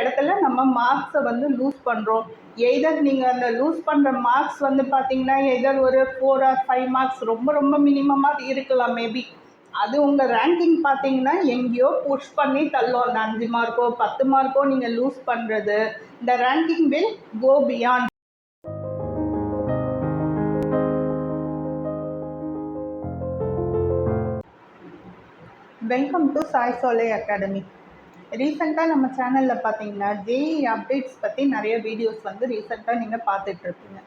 இடத்துல நம்ம மார்க்ஸை வந்து லூஸ் பண்ணுறோம். எய்தர் நீங்கள் அந்த லூஸ் பண்ணுற மார்க்ஸ் வந்து பார்த்தீங்கன்னா எய்தர் ஒரு 4 or 5 மார்க்ஸ் ரொம்ப ரொம்ப மினிமமாக இருக்கலாம் மேபி. அது உங்கள் ரேங்கிங் பார்த்தீங்கன்னா எங்கேயோ புஷ் பண்ணி தள்ளும். அந்த 5 மார்க்கோ 10 மார்க்கோ நீங்கள் லூஸ் பண்ணுறது, இந்த ranking will go beyond. Welcome to Sai Solai academy. ரீசெண்டாக நம்ம சேனலில் பார்த்தீங்கன்னா ஜேஇ அப்டேட்ஸ் பற்றி நிறைய வீடியோஸ் வந்து ரீசெண்டாக நீங்கள் பார்த்துட்ருப்பீங்க.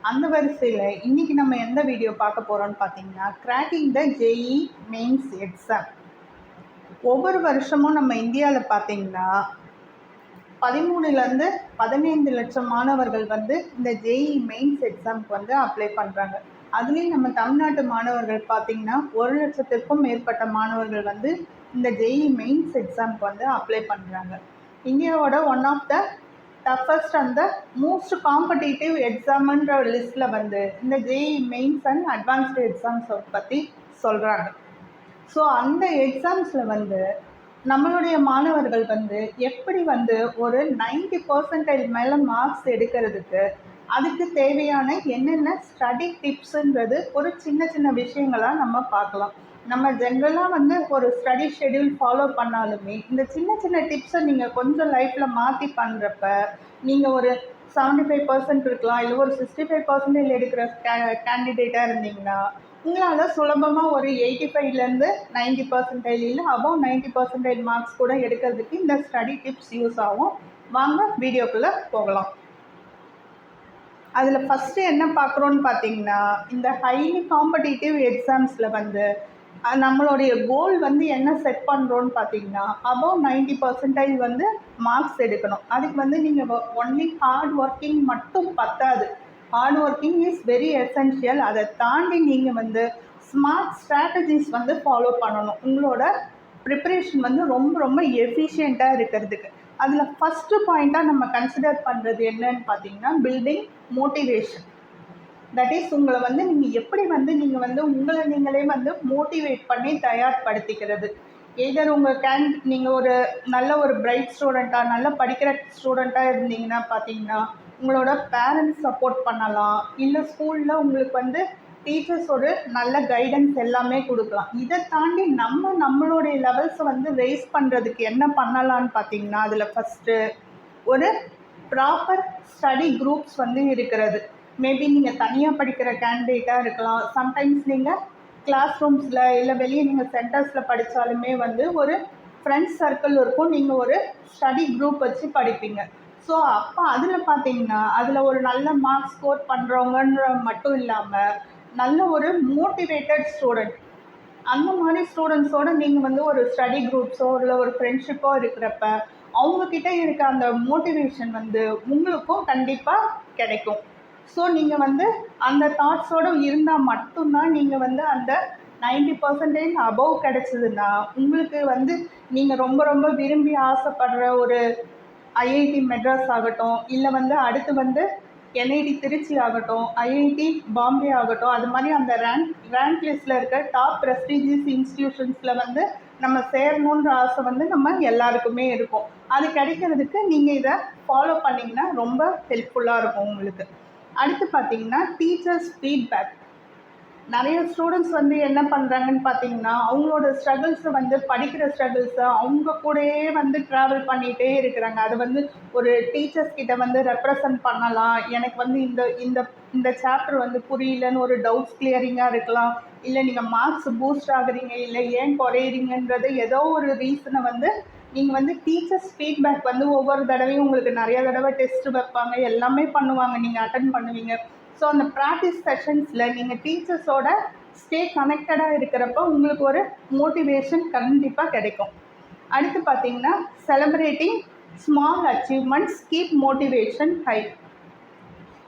அந்த வரிசையில் இன்றைக்கி நம்ம எந்த வீடியோ பார்க்க போகிறோன்னு பார்த்தீங்கன்னா கிராக்கிங் த ஜேஇ மெயின்ஸ் எக்ஸாம். ஒவ்வொரு வருஷமும் நம்ம இந்தியாவில் பார்த்தீங்கன்னா 13 to 15 லட்சம் மாணவர்கள் வந்து இந்த ஜேஇ மெயின்ஸ் எக்ஸாமுக்கு வந்து அப்ளை பண்ணுறாங்க. அதுலேயும் நம்ம தமிழ்நாட்டு மாணவர்கள் பார்த்திங்கன்னா 1 லட்சத்திற்கும் மேற்பட்ட மாணவர்கள் வந்து இந்த ஜேஇ மெயின்ஸ் எக்ஸாமுக்கு வந்து அப்ளை பண்ணுறாங்க. இந்தியாவோட one of the toughest and the most competitive எக்ஸாம்ன்ற லிஸ்ட்டில் வந்து இந்த ஜேஇ மெயின்ஸ் அண்ட் அட்வான்ஸ்டு எக்ஸாம்ஸை பற்றி சொல்கிறாங்க. ஸோ அந்த எக்ஸாம்ஸில் வந்து நம்மளுடைய மாணவர்கள் வந்து எப்படி வந்து ஒரு 90% மேலே மார்க்ஸ் எடுக்கிறதுக்கு அதுக்கு தேவையான என்னென்ன ஸ்டடி டிப்ஸுன்றது ஒரு சின்ன சின்ன விஷயங்களாக நம்ம பார்க்கலாம். நம்ம ஜென்ரலாக வந்து ஒரு ஸ்டடி ஷெடியூல் ஃபாலோ பண்ணாலுமே இந்த சின்ன சின்ன டிப்ஸை நீங்கள் கொஞ்சம் லைஃப்பில் மாற்றி பண்ணுறப்ப நீங்கள் ஒரு 75% இருக்கலாம், இல்லை ஒரு 65% எடுக்கிற கேண்டிடேட்டாக இருந்தீங்கன்னா உங்களால் சுலபமாக ஒரு 85 to 90% இல்லை அபவ் 90% மார்க்ஸ் கூட எடுக்கிறதுக்கு இந்த ஸ்டடி டிப்ஸ் யூஸ் ஆகும். வாங்க வீடியோக்குள்ளே போகலாம். அதில் ஃபஸ்ட்டு என்ன பார்க்குறோன்னு பார்த்தீங்கன்னா இந்த ஹைலி காம்படிட்டிவ் எக்ஸாம்ஸில் வந்து நம்மளுடைய கோல் வந்து என்ன செட் பண்ணுறோன்னு பார்த்தீங்கன்னா அபவ் 90% வந்து மார்க்ஸ் எடுக்கணும். அதுக்கு வந்து நீங்கள் ஒன்லி ஹார்ட் ஒர்க்கிங் மட்டும் பத்தாது. Hard working is very essential. அதை தாண்டி நீங்கள் வந்து ஸ்மார்ட் ஸ்ட்ராட்டஜிஸ் வந்து ஃபாலோ பண்ணணும் உங்களோட ப்ரிப்பரேஷன் வந்து ரொம்ப ரொம்ப எஃபிஷியண்ட்டாக இருக்கிறதுக்கு. அதில் ஃபஸ்ட்டு பாயிண்ட்டாக நம்ம கன்சிடர் பண்ணுறது என்னன்னு பார்த்தீங்கன்னா பில்டிங் மோட்டிவேஷன். தட் இஸ் உங்களை வந்து நீங்கள் எப்படி வந்து நீங்கள் வந்து உங்களை நீங்களே வந்து மோட்டிவேட் பண்ணி தயார்படுத்திக்கிறது. எதர் உங்கள் நீங்கள் ஒரு நல்ல ஒரு பிரைட் ஸ்டூடெண்ட்டாக நல்லா படிக்கிற ஸ்டூடெண்ட்டாக இருந்தீங்கன்னா பார்த்தீங்கன்னா உங்களோட பேரண்ட்ஸ் சப்போர்ட் பண்ணலாம், இல்லை ஸ்கூலில் உங்களுக்கு வந்து டீச்சர்ஸ் ஒரு நல்ல கைடன்ஸ் எல்லாமே கொடுக்கலாம். இதை தாண்டி நம்மளுடைய லெவல்ஸை வந்து ரேஸ் பண்ணுறதுக்கு என்ன பண்ணலான்னு பார்த்தீங்கன்னா அதில் ஃபஸ்ட்டு ஒரு ப்ராப்பர் ஸ்டடி குரூப்ஸ் வந்து இருக்கிறது. மேபி நீங்கள் தனியாக படிக்கிற கேண்டிடேட்டாக இருக்கலாம், சம்டைம்ஸ் நீங்கள் கிளாஸ் ரூம்ஸில் இல்லை வெளியே நீங்கள் சென்டர்ஸில் படித்தாலுமே வந்து ஒரு ஃப்ரெண்ட்ஸ் சர்க்கிள் இருக்கும், நீங்கள் ஒரு ஸ்டடி குரூப் வச்சு படிப்பீங்க. ஸோ அப்போ அதில் பார்த்தீங்கன்னா அதில் ஒரு நல்ல மார்க்ஸ் ஸ்கோர் பண்ணுறவங்கன்ற மட்டும் இல்லாமல் நல்ல ஒரு மோட்டிவேட்டட் ஸ்டூடெண்ட், அந்த மாதிரி ஸ்டூடெண்ட்ஸோடு நீங்கள் வந்து ஒரு ஸ்டடி குரூப்ஸோ இல்லை ஒரு ஃப்ரெண்ட்ஷிப்போ இருக்கிறப்ப அவங்கக்கிட்ட இருக்க அந்த மோட்டிவேஷன் வந்து உங்களுக்கும் கண்டிப்பாக கிடைக்கும். ஸோ நீங்கள் வந்து அந்த தாட்ஸோடு இருந்தால் மட்டும்தான் நீங்கள் வந்து அந்த 90% அபவ் கிடச்சிதுன்னா உங்களுக்கு வந்து நீங்கள் ரொம்ப ரொம்ப விரும்பி ஆசைப்படுற ஒரு ஐஐடி மெட்ராஸ் ஆகட்டும், இல்லை வந்து அடுத்து வந்து என்ஐடி திருச்சி ஆகட்டும், ஐஐடி பாம்பே ஆகட்டும், அது மாதிரி அந்த ரேங்க் லிஸ்ட்டில் இருக்க டாப் ப்ரெஸ்டீஜியஸ் இன்ஸ்டிடியூஷன்ஸில் வந்து நம்ம சேரணுன்ற ஆசை வந்து நம்ம எல்லாருக்குமே இருக்கும். அது கிடைக்கிறதுக்கு நீங்கள் இதை ஃபாலோ பண்ணிங்கன்னா ரொம்ப ஹெல்ப்ஃபுல்லாக இருக்கும் உங்களுக்கு. அடுத்து பார்த்தீங்கன்னா டீச்சர்ஸ் ஃபீட்பேக். நிறைய ஸ்டூடெண்ட்ஸ் வந்து என்ன பண்ணுறாங்கன்னு பார்த்தீங்கன்னா அவங்களோட ஸ்ட்ரகிள்ஸை வந்து படிக்கிற ஸ்ட்ரகிள்ஸை அவங்க கூடயே வந்து ட்ராவல் பண்ணிகிட்டே இருக்கிறாங்க. அது வந்து ஒரு டீச்சர்ஸ் கிட்ட வந்து ரெப்ரசன்ட் பண்ணலாம், எனக்கு வந்து இந்த இந்த இந்த சாப்டர் வந்து புரியலன்னு ஒரு டவுட்ஸ் கிளியரிங்காக இருக்கலாம், இல்லை நீங்கள் மார்க்ஸ் பூஸ்ட் ஆகுறீங்க இல்லை ஏன் குறையிறீங்கன்றது ஏதோ ஒரு ரீசனை வந்து நீங்கள் வந்து டீச்சர்ஸ் ஃபீட்பேக் வந்து ஒவ்வொரு தடவையும் உங்களுக்கு நிறைய தடவை டெஸ்ட் வைப்பாங்க, எல்லாமே பண்ணுவாங்க, நீங்கள் அட்டன் பண்ணுவீங்க. ஸோ அந்த ப்ராக்டிஸ் செஷன்ஸில் நீங்கள் டீச்சர்ஸோட ஸ்டே கனெக்டடாக இருக்கிறப்ப உங்களுக்கு ஒரு மோட்டிவேஷன் கண்டிப்பாக கிடைக்கும். அடுத்து பார்த்தீங்கன்னா celebrating small achievements keep motivation high.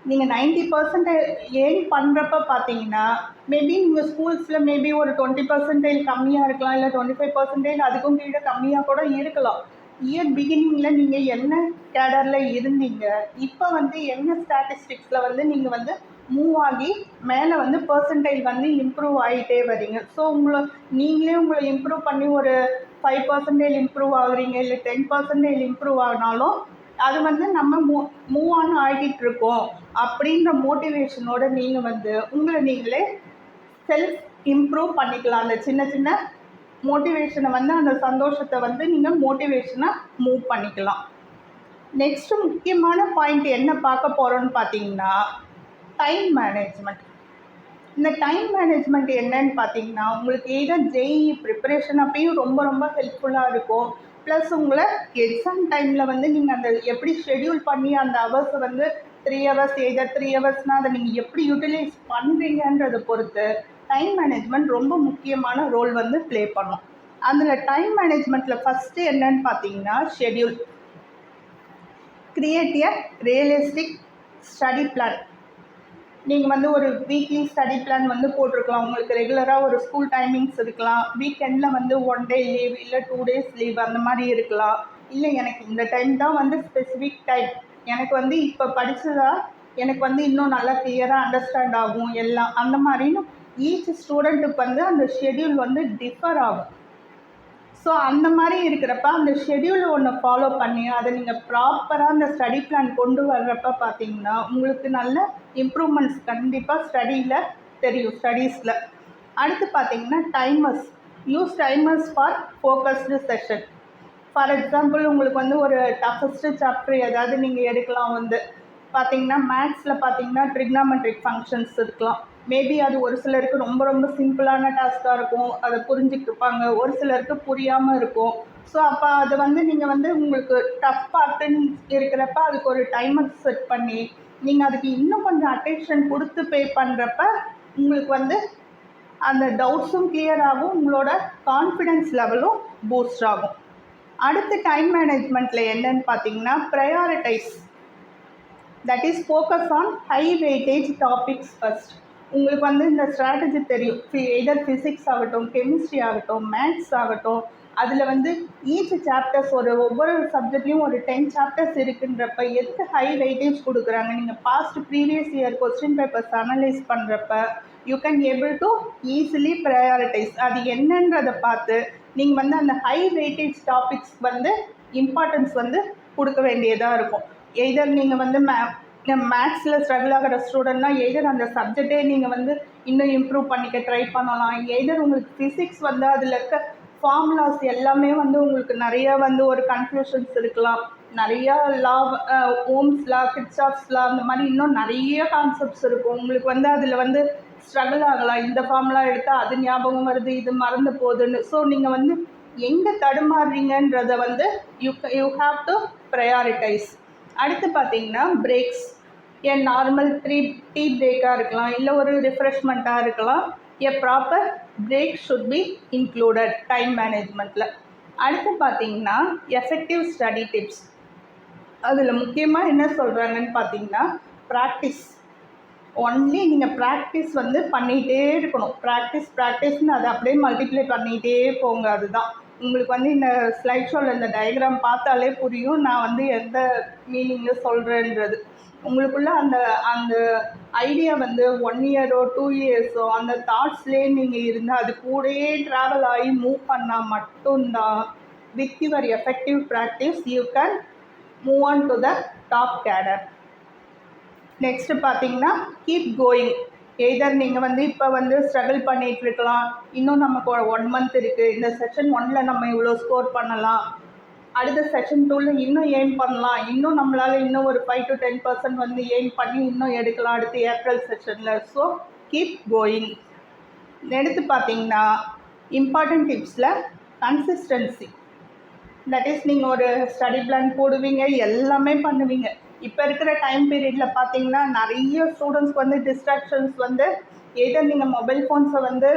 நீங்கள் 90% ஏர்ன் பண்ணுறப்ப பார்த்தீங்கன்னா மேபி நீங்கள் ஸ்கூல்ஸில் மேபி ஒரு 20% கம்மியாக இருக்கலாம், இல்லை 25% அதுக்கும் கீழே கம்மியாக கூட இருக்கலாம். இயர் பிகினிங்கில் நீங்கள் என்ன கேடரில் இருந்தீங்க, இப்போ வந்து என்ன ஸ்டாட்டிஸ்டிக்ஸில் வந்து நீங்கள் வந்து மூவ் ஆகி மேலே வந்து பர்சன்டைல் வந்து இம்ப்ரூவ் ஆகிட்டே வரீங்க. ஸோ நீங்களே உங்களை இம்ப்ரூவ் பண்ணி ஒரு 5% இம்ப்ரூவ் ஆகுறீங்க, இல்லை 10% இம்ப்ரூவ் ஆகினாலும் அது வந்து நம்ம மூவ் ஆன் ஆகிட்டு இருக்கோம் அப்படின்ற மோட்டிவேஷனோட நீங்கள் வந்து உங்களை நீங்களே செல்ஃப் இம்ப்ரூவ் பண்ணிக்கலாம். அந்த சின்ன சின்ன மோட்டிவேஷனை வந்து அந்த சந்தோஷத்தை வந்து நீங்கள் மோட்டிவேஷனாக மூவ் பண்ணிக்கலாம். நெக்ஸ்ட்டு முக்கியமான பாயிண்ட் என்ன பார்க்க போகிறோன்னு பார்த்தீங்கன்னா டைம் மேனேஜ்மெண்ட். இந்த டைம் மேனேஜ்மெண்ட் என்னன்னு பார்த்தீங்கன்னா உங்களுக்கு எய்தர் ஜேஇ ப்ரிப்பரேஷன் அப்பயும் ரொம்ப ரொம்ப ஹெல்ப்ஃபுல்லாக இருக்கும். ப்ளஸ் உங்களை எக்ஸாம் டைமில் வந்து நீங்கள் அந்த எப்படி ஷெட்யூல் பண்ணி அந்த ஹவர்ஸை வந்து 3 ஹவர்ஸ் எய்தர் 3 ஹவர்ஸ்னால் அதை நீங்கள் எப்படி யூட்டிலைஸ் பண்ணுறீங்கன்றதை பொறுத்து டைம் மேனேஜ்மெண்ட் ரொம்ப முக்கியமான ரோல் வந்து ப்ளே பண்ணும். அதில் டைம் மேனேஜ்மெண்ட்டில் ஃபஸ்ட்டு என்னன்னு பார்த்தீங்கன்னா ஷெட்யூல். கிரியேட் எ ரியலிஸ்டிக் ஸ்டடி பிளான். நீங்கள் வந்து ஒரு வீக்லி ஸ்டடி பிளான் வந்து போட்டிருக்கலாம். உங்களுக்கு ரெகுலராக ஒரு ஸ்கூல் டைமிங்ஸ் இருக்கலாம். வீக்கெண்டில் வந்து 1 டே லீவ் இல்லை 2 டேஸ் லீவ் அந்த மாதிரி இருக்கலாம். இல்லை எனக்கு இந்த டைம் தான் வந்து ஸ்பெசிஃபிக் டைம், எனக்கு வந்து இப்போ படித்ததா எனக்கு வந்து இன்னும் நல்லா கிளியராக அண்டர்ஸ்டாண்ட் ஆகும் எல்லாம் அந்த மாதிரின்னு ஈச் ஸ்டூடெண்ட்டுக்கு வந்து அந்த ஷெட்யூல் வந்து டிஃபர் ஆகும். ஸோ அந்த மாதிரி இருக்கிறப்ப அந்த ஷெட்யூல் ஒன்று ஃபாலோ பண்ணி அதை நீங்கள் ப்ராப்பராக அந்த ஸ்டடி பிளான் கொண்டு வர்றப்ப பார்த்தீங்கன்னா உங்களுக்கு நல்ல இம்ப்ரூவ்மெண்ட்ஸ் கண்டிப்பாக ஸ்டடியில் தெரியும், ஸ்டடீஸில். அடுத்து பார்த்தீங்கன்னா timers. Use timers for focused session. For example உங்களுக்கு வந்து ஒரு டஃபஸ்ட்டு சாப்டர் ஏதாவது நீங்கள் எடுக்கலாம். வந்து பார்த்தீங்கன்னா மேத்ஸில் பார்த்தீங்கன்னா ட்ரிக்னாமெட்ரிக் ஃபங்க்ஷன்ஸ் இருக்கலாம். மேபி அது ஒரு சிலருக்கு ரொம்ப ரொம்ப சிம்பிளான டாஸ்க்காக இருக்கும், அதை புரிஞ்சுக்கிட்டுருப்பாங்க. ஒரு சிலருக்கு புரியாமல் இருக்கும். ஸோ அப்போ அதை வந்து நீங்கள் வந்து உங்களுக்கு டஃப் பார்ட்டுன்னு இருக்கிறப்ப அதுக்கு ஒரு டைமர் செட் பண்ணி நீங்கள் அதுக்கு இன்னும் கொஞ்சம் அட்டென்ஷன் கொடுத்து பே பண்ணுறப்ப உங்களுக்கு வந்து அந்த டவுட்ஸும் கிளியர் ஆகும், உங்களோட கான்ஃபிடென்ஸ் லெவலும் பூஸ்ட் ஆகும். அடுத்து டைம் மேனேஜ்மெண்ட்டில் என்னன்னு பார்த்தீங்கன்னா prioritise. That is focus on high weightage topics first. உங்களுக்கு வந்து இந்த ஸ்ட்ராட்டஜி தெரியும். எதர் ஃபிசிக்ஸ் ஆகட்டும், கெமிஸ்ட்ரி ஆகட்டும், மேத்ஸ் ஆகட்டும், அதில் வந்து ஈச் சாப்டர்ஸ் ஒவ்வொரு சப்ஜெக்ட்லேயும் ஒரு 10 சாப்டர்ஸ் இருக்குன்றப்ப எதுக்கு ஹை வெயிட்டேஜ் கொடுக்குறாங்க, நீங்கள் past previous year question papers analyse பண்ணுறப்ப you can able to easily prioritise. அது என்னன்றதை பார்த்து நீங்கள் வந்து அந்த ஹை வெயிட்டேஜ் டாபிக்ஸ் வந்து இம்பார்ட்டன்ஸ் வந்து கொடுக்க வேண்டியதாக இருக்கும். எய்தர் நீங்கள் வந்து மேத்ஸில் ஸ்ட்ரகிள் ஆகிற ஸ்டூடெண்ட்னா எய்தர் அந்த சப்ஜெக்டே நீங்கள் வந்து இன்னும் இம்ப்ரூவ் பண்ணிக்க ட்ரை பண்ணலாம். எய்தர் உங்களுக்கு ஃபிசிக்ஸ் வந்து அதில் இருக்க ஃபார்முலாஸ் எல்லாமே வந்து உங்களுக்கு நிறையா வந்து ஒரு கன்ஃபியூஷன்ஸ் இருக்கலாம். நிறையா லா, ஓம்ஸ் லா, கிர்ச்சாஃப்ஸ் லா, அந்த மாதிரி இன்னும் நிறைய கான்செப்ட்ஸ் இருக்கும். உங்களுக்கு வந்து அதில் வந்து ஸ்ட்ரகிள் ஆகலாம். இந்த ஃபார்முலா எடுத்தால் அது ஞாபகம் வருது, இது மறந்து போகுதுன்னு. ஸோ நீங்கள் வந்து எங்கே தடுமாறுறீங்கன்றதை வந்து யூ ஹாவ் டு ப்ரையாரிட்டைஸ். அடுத்து பார்த்தீங்கன்னா பிரேக்ஸ். என் நார்மல் டீ பிரேக்காக இருக்கலாம், இல்லை ஒரு ரிஃப்ரெஷ்மெண்ட்டாக இருக்கலாம். A proper break should be included time மேனேஜ்மெண்ட்டில். அடுத்து பார்த்தீங்கன்னா எஃபெக்டிவ் ஸ்டடி டிப்ஸ். அதில் முக்கியமாக என்ன சொல்கிறாங்கன்னு பார்த்தீங்கன்னா ப்ராக்டிஸ். ஒன்லி நீங்கள் ப்ராக்டிஸ் வந்து பண்ணிகிட்டே இருக்கணும். ப்ராக்டிஸ்னு அதை அப்படியே மல்டிப்ளை பண்ணிகிட்டே போங்க. அதுதான் உங்களுக்கு வந்து இந்த ஸ்லைட் ஷோவில் இந்த டயக்ராம் பார்த்தாலே புரியும் நான் வந்து எந்த மீனிங்கில் சொல்கிறேன்றது. உங்களுக்குள்ளே அந்த அந்த ஐடியா வந்து 1 இயரோ 2 இயர்ஸோ அந்த தாட்ஸ்லேயே நீங்கள் இருந்தால் அது கூடயே ட்ராவல் ஆகி மூவ் பண்ணால் மட்டும்தான் with your effective practice you can move on to the top cadre. Next பார்த்தீங்கன்னா கீப் கோயிங். எய்தர் நீங்கள் வந்து இப்போ வந்து ஸ்ட்ரகிள் பண்ணிகிட்டு இருக்கலாம், இன்னும் நமக்கு 1 மந்த் இருக்குது, இந்த செஷன் 1ல் நம்ம இவ்வளோ ஸ்கோர் பண்ணலாம், அடுத்த செஷன் 2ல் இன்னும் எய்ம் பண்ணலாம், இன்னும் நம்மளால் இன்னும் ஒரு 5 to 10% வந்து எய்ம் பண்ணி இன்னும் எடுக்கலாம் அடுத்து ஏப்ரல் செஷனில். So keep going. எடுத்து பார்த்தீங்கன்னா இம்பார்ட்டன்ட் டிப்ஸில் கன்சிஸ்டன்சி. தட் இஸ் நீங்கள் ஒரு ஸ்டடி பிளான் போடுவீங்க, எல்லாமே பண்ணுவீங்க. இப்போ இருக்கிற டைம் பீரியடில் பார்த்தீங்கன்னா நிறைய ஸ்டூடெண்ட்ஸ்க்கு வந்து டிஸ்ட்ராக்ஷன்ஸ் வந்து எதர் நீங்கள் மொபைல் ஃபோன்ஸை வந்து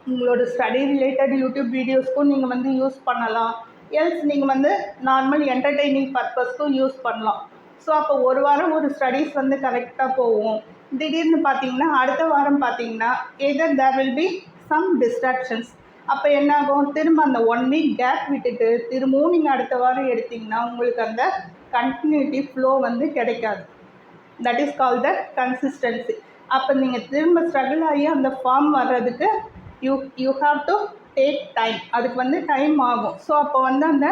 உங்களோட ஸ்டடி ரிலேட்டட் யூடியூப் வீடியோஸ்க்கும் நீங்கள் வந்து யூஸ் பண்ணலாம், எல்ஸ் நீங்கள் வந்து நார்மல் என்டர்டெய்னிங் பர்பஸ்க்கும் யூஸ் பண்ணலாம். ஸோ அப்போ ஒரு வாரம் ஒரு ஸ்டடீஸ் வந்து கரெக்டாக போகும். திடீர்னு பார்த்தீங்கன்னா அடுத்த வாரம் பார்த்தீங்கன்னா either there will be some distractions. அப்போ என்னாகும், திரும்ப அந்த 1 வீக் கேப் விட்டுட்டு திரும்பவும் நீங்கள் அடுத்த வாரம் எடுத்திங்கன்னா உங்களுக்கு அந்த கண்டினியூட்டி ஃப்ளோ வந்து கிடைக்காது. That is call the consistency. அப்போ நீங்கள் திரும்ப ஸ்ட்ரகிள் ஆகி அந்த ஃபார்ம் வர்றதுக்கு you have to take time, அதுக்கு வந்து டைம் ஆகும். ஸோ அப்போ வந்து அந்த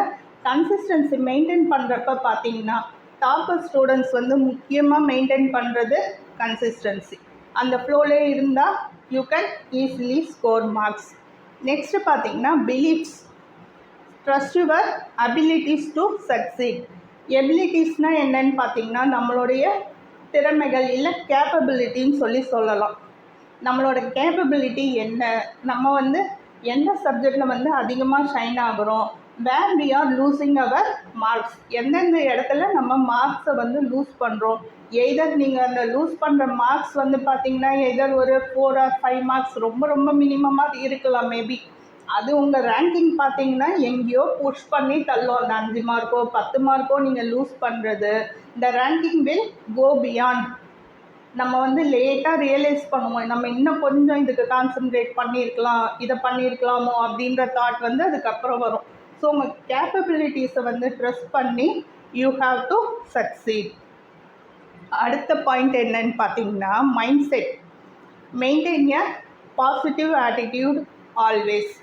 கன்சிஸ்டன்சி மெயின்டைன் பண்ணுறப்ப பார்த்தீங்கன்னா டாப்பர் ஸ்டூடெண்ட்ஸ் வந்து முக்கியமாக மெயின்டைன் பண்ணுறது கன்சிஸ்டன்சி. அந்த ஃப்ளோலே இருந்தால் you can easily score marks. Next பார்த்தீங்கன்னா beliefs. Trust your abilities to succeed. எபிலிட்டிஸ்னால் என்னன்னு பார்த்தீங்கன்னா நம்மளுடைய திறமைகள் இல்லை கேப்பபிலிட்டின்னு சொல்லலாம். நம்மளோட கேப்பபிலிட்டி என்ன, நம்ம வந்து எந்த சப்ஜெக்டில் வந்து அதிகமாக ஷைன் ஆகுறோம், where we are losing our marks, எந்தெந்த இடத்துல நம்ம மார்க்ஸை வந்து லூஸ் பண்ணுறோம். எய்தர் நீங்கள் அந்த லூஸ் பண்ணுற மார்க்ஸ் வந்து பார்த்தீங்கன்னா எய்தர் ஒரு 4 or 5 மார்க்ஸ் ரொம்ப ரொம்ப மினிமமாக இருக்கலாம் மேபி. அது உங்கள் ரேங்கிங் பார்த்தீங்கன்னா எங்கேயோ புஷ் பண்ணி தள்ளும். அந்த 5 மார்க்கோ 10 மார்க்கோ நீங்கள் லூஸ் பண்ணுறது, இந்த ரேங்கிங் வில் கோ பியாண்ட். நம்ம வந்து லேட்டாக ரியலைஸ் பண்ணுவோம், நம்ம இன்னும் கொஞ்சம் இதுக்கு கான்சன்ட்ரேட் பண்ணியிருக்கலாம், இதை பண்ணியிருக்கலாமோ அப்படின்ற தாட் வந்து அதுக்கப்புறம் வரும். ஸோ உங்கள் கேப்பபிலிட்டிஸை வந்து ட்ரஸ்ட் பண்ணி யூ ஹாவ் டு சக்சீட். அடுத்த பாயிண்ட் என்னன்னு பார்த்தீங்கன்னா மைண்ட் செட். மெயின்டைன் எ பாசிட்டிவ் ஆட்டிடியூட் ஆல்வேஸ்.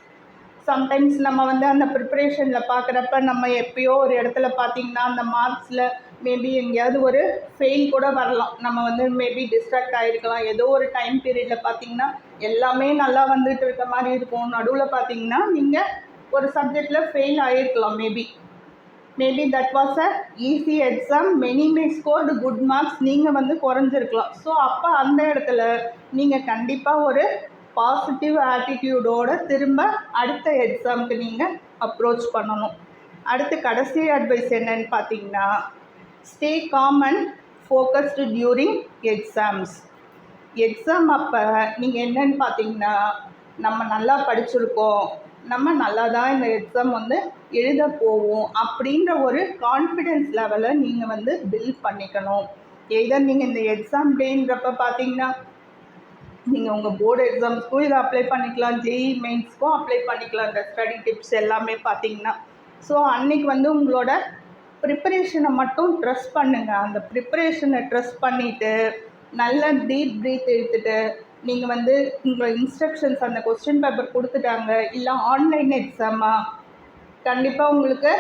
சம்டைம்ஸ் நம்ம வந்து அந்த ப்ரிப்ரேஷனில் பார்க்குறப்ப நம்ம எப்போயோ ஒரு இடத்துல பார்த்திங்கன்னா அந்த மார்க்ஸில் மேபி எங்கேயாவது ஒரு ஃபெயில் கூட வரலாம். நம்ம வந்து மேபி டிஸ்ட்ராக்ட் ஆகிருக்கலாம். ஏதோ ஒரு டைம் பீரியடில் பார்த்திங்கன்னா எல்லாமே நல்லா வந்துட்டு இருக்க மாதிரி இருக்கும். நடுவில் பார்த்திங்கன்னா நீங்கள் ஒரு சப்ஜெக்டில் ஃபெயில் ஆகிருக்கலாம். Maybe that was a easy exam, many may scored good marks, நீங்கள் வந்து குறைஞ்சிருக்கலாம். ஸோ அப்போ அந்த இடத்துல நீங்கள் கண்டிப்பாக ஒரு பாசிட்டிவ் ஆட்டிடியூடோடு திரும்ப அடுத்த எக்ஸாமுக்கு நீங்கள் அப்ரோச் பண்ணணும். அடுத்து கடைசி அட்வைஸ் என்னன்னு பார்த்தீங்கன்னா stay com and focused during exams. Exam அப்போ நீங்கள் என்னன்னு பார்த்தீங்கன்னா நம்ம நல்லா படிச்சிருக்கோம், நம்ம நல்லா தான் இந்த எக்ஸாம் வந்து எழுத போவோம் அப்படின்ற ஒரு கான்ஃபிடென்ஸ் லெவலை நீங்கள் வந்து பில்ட் பண்ணிக்கணும். எய்தர் நீங்கள் இந்த எக்ஸாம் டேன்றப்ப பார்த்தீங்கன்னா நீங்கள் உங்கள் போர்டு எக்ஸாம்ஸ்க்கும் இதை அப்ளை பண்ணிக்கலாம், ஜேஇ மெயின்ஸ்க்கும் அப்ளை பண்ணிக்கலாம். இந்த ஸ்டடி டிப்ஸ் எல்லாமே பார்த்தீங்கன்னா ஸோ அன்றைக்கி வந்து உங்களோட ப்ரிப்பரேஷனை மட்டும் ட்ரஸ்ட் பண்ணுங்கள். அந்த ப்ரிப்பரேஷனை ட்ரஸ்ட் பண்ணிவிட்டு நல்லா டீப் ப்ரீத் எடுத்துகிட்டு நீங்கள் வந்து உங்கள் இன்ஸ்ட்ரக்ஷன்ஸ் அந்த கொஸ்டின் பேப்பர் கொடுத்துட்டாங்க இல்லை ஆன்லைன் எக்ஸாமா, கண்டிப்பாக உங்களுக்கு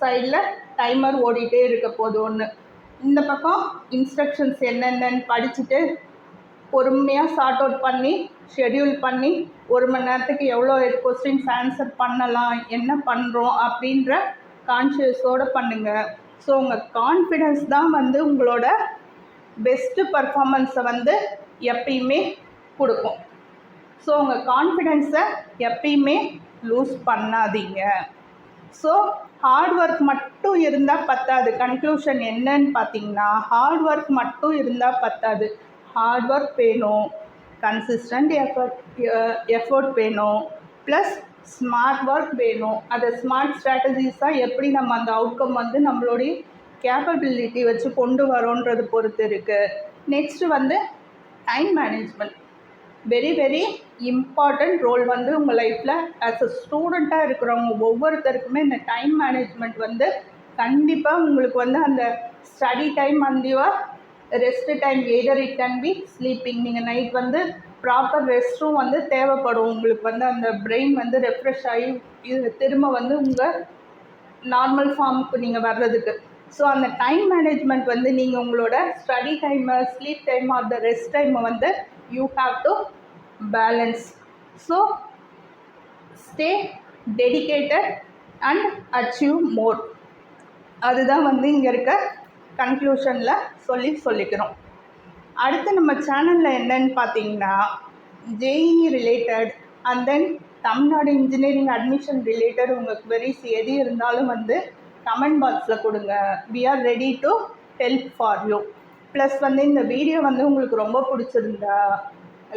சைடில் டைமர் ஓடிட்டே இருக்க போது ஒன்று. இந்த பக்கம் இன்ஸ்ட்ரக்ஷன்ஸ் என்னென்னு படிச்சுட்டு பொறுமையாக சார்ட் அவுட் பண்ணி ஷெட்யூல் பண்ணி 1 மணி நேரத்துக்கு எவ்வளோ கொஸ்டின்ஸ் ஆன்சர் பண்ணலாம், என்ன பண்ணுறோம் அப்படின்ற கான்ஷியஸோடு பண்ணுங்கள். ஸோ உங்கள் கான்ஃபிடென்ஸ் தான் வந்து உங்களோட பெஸ்ட்டு பர்ஃபார்மன்ஸை வந்து எப்பயுமே கொடுக்கும். ஸோ உங்கள் கான்ஃபிடென்ஸை எப்பயுமே லூஸ் பண்ணாதீங்க. ஸோ ஹார்ட் ஒர்க் மட்டும் இருந்தால் பத்தாது. கன்க்ளூஷன் என்னன்னு பார்த்தீங்கன்னா ஹார்ட் ஒர்க் மட்டும் இருந்தால் பத்தாது. ஹார்ட் ஒர்க் வேணும், கன்சிஸ்டன்ட் எஃபர்ட் வேணும், ப்ளஸ் ஸ்மார்ட் ஒர்க் வேணும். அதை ஸ்மார்ட் ஸ்ட்ராட்டஜிஸாக எப்படி நம்ம அந்த அவுட்கம் வந்து நம்மளுடைய கேப்பபிலிட்டி வச்சு கொண்டு வரோன்றது பொறுத்து இருக்குது. நெக்ஸ்ட்டு வந்து time management very very important role வந்து உங்கள் லைஃப்பில் ஆஸ் அ ஸ்டூடெண்ட்டாக இருக்கிறவங்க ஒவ்வொருத்தருக்குமே இந்த டைம் மேனேஜ்மெண்ட் வந்து கண்டிப்பாக உங்களுக்கு வந்து அந்த study time and your rest time either it can be sleeping. நீங்கள் நைட் வந்து ப்ராப்பர் ரெஸ்ட்டும் வந்து தேவைப்படும். உங்களுக்கு வந்து அந்த பிரெயின் வந்து ரெஃப்ரெஷ் ஆகி திரும்ப வந்து உங்கள் நார்மல் ஃபார்முக்கு நீங்கள் வர்றதுக்கு. ஸோ அந்த டைம் மேனேஜ்மெண்ட் வந்து நீங்கள் உங்களோட ஸ்டடி டைமை, sleep time R the rest டைமை வந்து you have to balance. So stay dedicated and achieve more. அதுதான் வந்து இங்கே இருக்க கன்க்ளூஷனில் சொல்லிக்கிறோம். அடுத்து நம்ம சேனலில் என்னன்னு பார்த்தீங்கன்னா JEE related and then Tamil Nadu engineering admission related உங்கள் queries எது இருந்தாலும் வந்து கமெண்ட் பாக்ஸில் கொடுங்க. We are ready to help for you. Plus வந்து இந்த வீடியோ வந்து உங்களுக்கு ரொம்ப பிடிச்சிருந்தா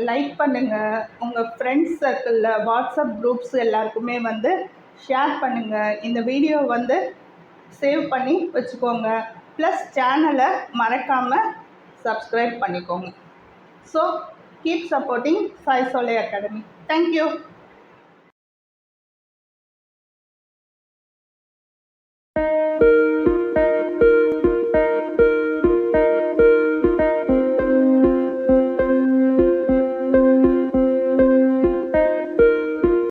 லைக் பண்ணுங்கள். உங்கள் ஃப்ரெண்ட்ஸ் சர்க்கிளில் வாட்ஸ்அப் குரூப்ஸ் எல்லாருக்குமே வந்து ஷேர் பண்ணுங்கள். இந்த வீடியோ வந்து சேவ் பண்ணி வச்சுக்கோங்க. ப்ளஸ் சேனலை மறக்காமல் சப்ஸ்கிரைப் பண்ணிக்கோங்க. So keep supporting Sai Solai academy. Thank you.